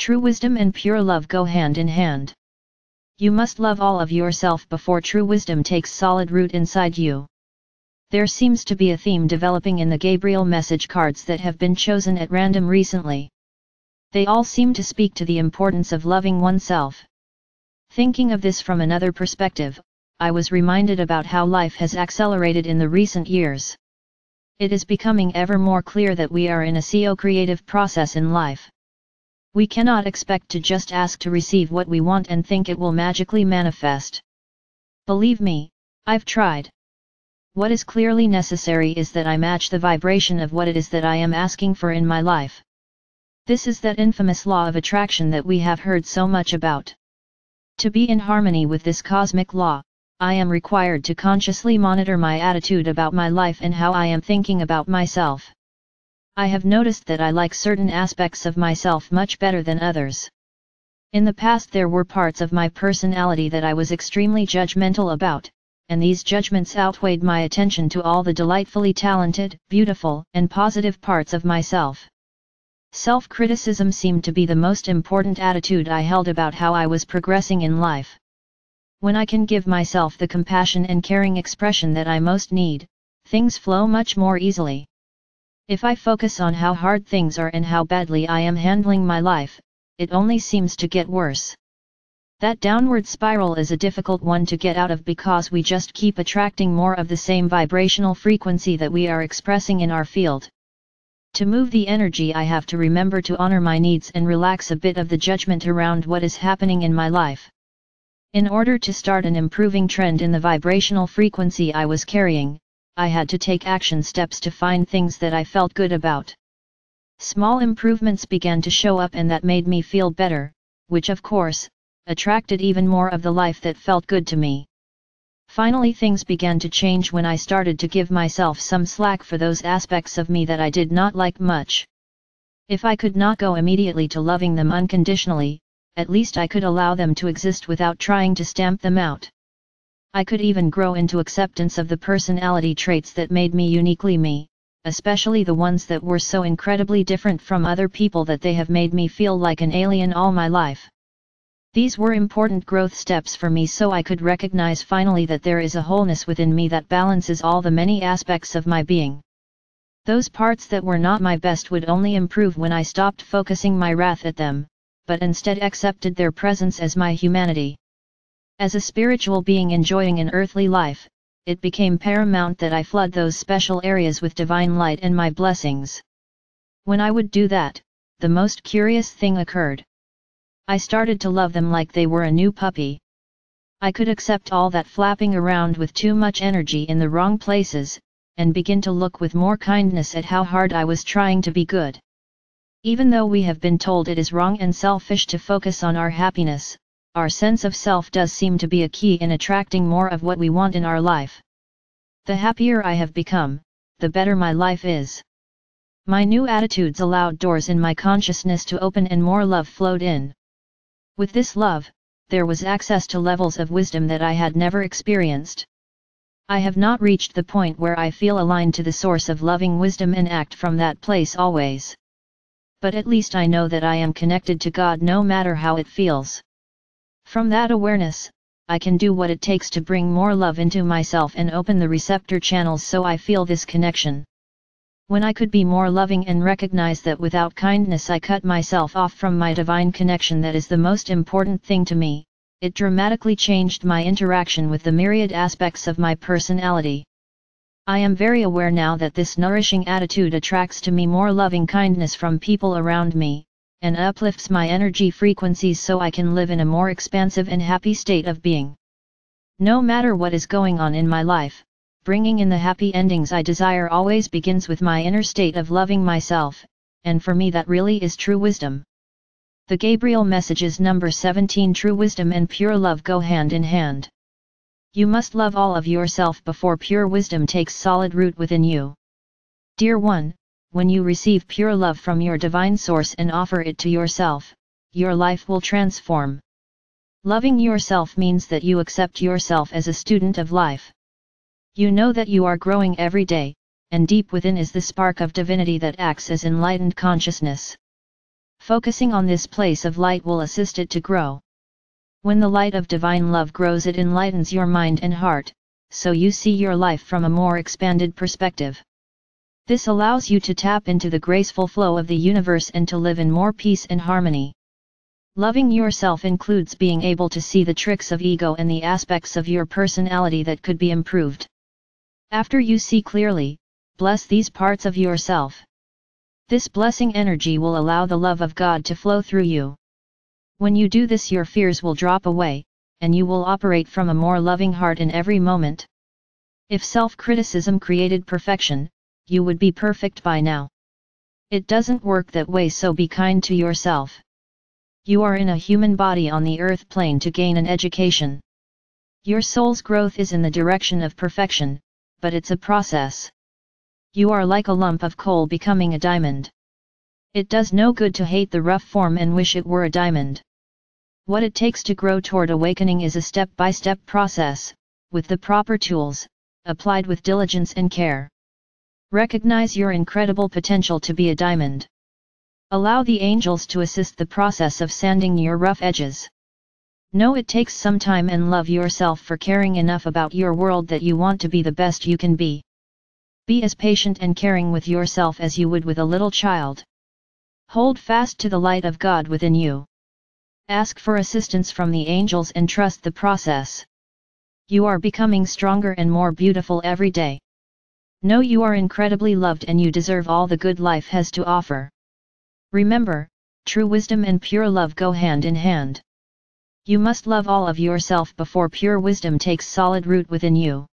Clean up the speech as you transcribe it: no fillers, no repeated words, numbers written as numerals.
True wisdom and pure love go hand in hand. You must love all of yourself before true wisdom takes solid root inside you. There seems to be a theme developing in the Gabriel message cards that have been chosen at random recently. They all seem to speak to the importance of loving oneself. Thinking of this from another perspective, I was reminded about how life has accelerated in the recent years. It is becoming ever more clear that we are in a co-creative process in life. We cannot expect to just ask to receive what we want and think it will magically manifest. Believe me, I've tried. What is clearly necessary is that I match the vibration of what it is that I am asking for in my life. This is that infamous law of attraction that we have heard so much about. To be in harmony with this cosmic law, I am required to consciously monitor my attitude about my life and how I am thinking about myself. I have noticed that I like certain aspects of myself much better than others. In the past there were parts of my personality that I was extremely judgmental about, and these judgments outweighed my attention to all the delightfully talented, beautiful, and positive parts of myself. Self-criticism seemed to be the most important attitude I held about how I was progressing in life. When I can give myself the compassion and caring expression that I most need, things flow much more easily. If I focus on how hard things are and how badly I am handling my life, it only seems to get worse. That downward spiral is a difficult one to get out of because we just keep attracting more of the same vibrational frequency that we are expressing in our field. To move the energy, I have to remember to honor my needs and relax a bit of the judgment around what is happening in my life. In order to start an improving trend in the vibrational frequency I was carrying, I had to take action steps to find things that I felt good about. Small improvements began to show up and that made me feel better, which of course, attracted even more of the life that felt good to me. Finally, things began to change when I started to give myself some slack for those aspects of me that I did not like much. If I could not go immediately to loving them unconditionally, at least I could allow them to exist without trying to stamp them out. I could even grow into acceptance of the personality traits that made me uniquely me, especially the ones that were so incredibly different from other people that they have made me feel like an alien all my life. These were important growth steps for me so I could recognize finally that there is a wholeness within me that balances all the many aspects of my being. Those parts that were not my best would only improve when I stopped focusing my wrath at them, but instead accepted their presence as my humanity. As a spiritual being enjoying an earthly life, it became paramount that I flood those special areas with divine light and my blessings. When I would do that, the most curious thing occurred. I started to love them like they were a new puppy. I could accept all that flapping around with too much energy in the wrong places, and begin to look with more kindness at how hard I was trying to be good. Even though we have been told it is wrong and selfish to focus on our happiness, our sense of self does seem to be a key in attracting more of what we want in our life. The happier I have become, the better my life is. My new attitudes allowed doors in my consciousness to open and more love flowed in. With this love, there was access to levels of wisdom that I had never experienced. I have not reached the point where I feel aligned to the source of loving wisdom and act from that place always. But at least I know that I am connected to God no matter how it feels. From that awareness, I can do what it takes to bring more love into myself and open the receptor channels so I feel this connection. When I could be more loving and recognize that without kindness I cut myself off from my divine connection that is the most important thing to me, it dramatically changed my interaction with the myriad aspects of my personality. I am very aware now that this nourishing attitude attracts to me more loving kindness from people around me, and uplifts my energy frequencies so I can live in a more expansive and happy state of being. No matter what is going on in my life, bringing in the happy endings I desire always begins with my inner state of loving myself, and for me that really is true wisdom. The Gabriel messages number 17. True wisdom and pure love go hand in hand. You must love all of yourself before pure wisdom takes solid root within you. Dear one, when you receive pure love from your divine source and offer it to yourself, your life will transform. Loving yourself means that you accept yourself as a student of life. You know that you are growing every day, and deep within is the spark of divinity that acts as enlightened consciousness. Focusing on this place of light will assist it to grow. When the light of divine love grows, it enlightens your mind and heart, so you see your life from a more expanded perspective. This allows you to tap into the graceful flow of the universe and to live in more peace and harmony. Loving yourself includes being able to see the tricks of ego and the aspects of your personality that could be improved. After you see clearly, bless these parts of yourself. This blessing energy will allow the love of God to flow through you. When you do this, your fears will drop away, and you will operate from a more loving heart in every moment. If self-criticism created perfection, you would be perfect by now. It doesn't work that way, so be kind to yourself. You are in a human body on the earth plane to gain an education. Your soul's growth is in the direction of perfection, but it's a process. You are like a lump of coal becoming a diamond. It does no good to hate the rough form and wish it were a diamond. What it takes to grow toward awakening is a step-by-step process, with the proper tools, applied with diligence and care. Recognize your incredible potential to be a diamond. Allow the angels to assist the process of sanding your rough edges. Know it takes some time, and love yourself for caring enough about your world that you want to be the best you can be. Be as patient and caring with yourself as you would with a little child. Hold fast to the light of God within you. Ask for assistance from the angels and trust the process. You are becoming stronger and more beautiful every day. Know you are incredibly loved and you deserve all the good life has to offer. Remember, true wisdom and pure love go hand in hand. You must love all of yourself before pure wisdom takes solid root within you.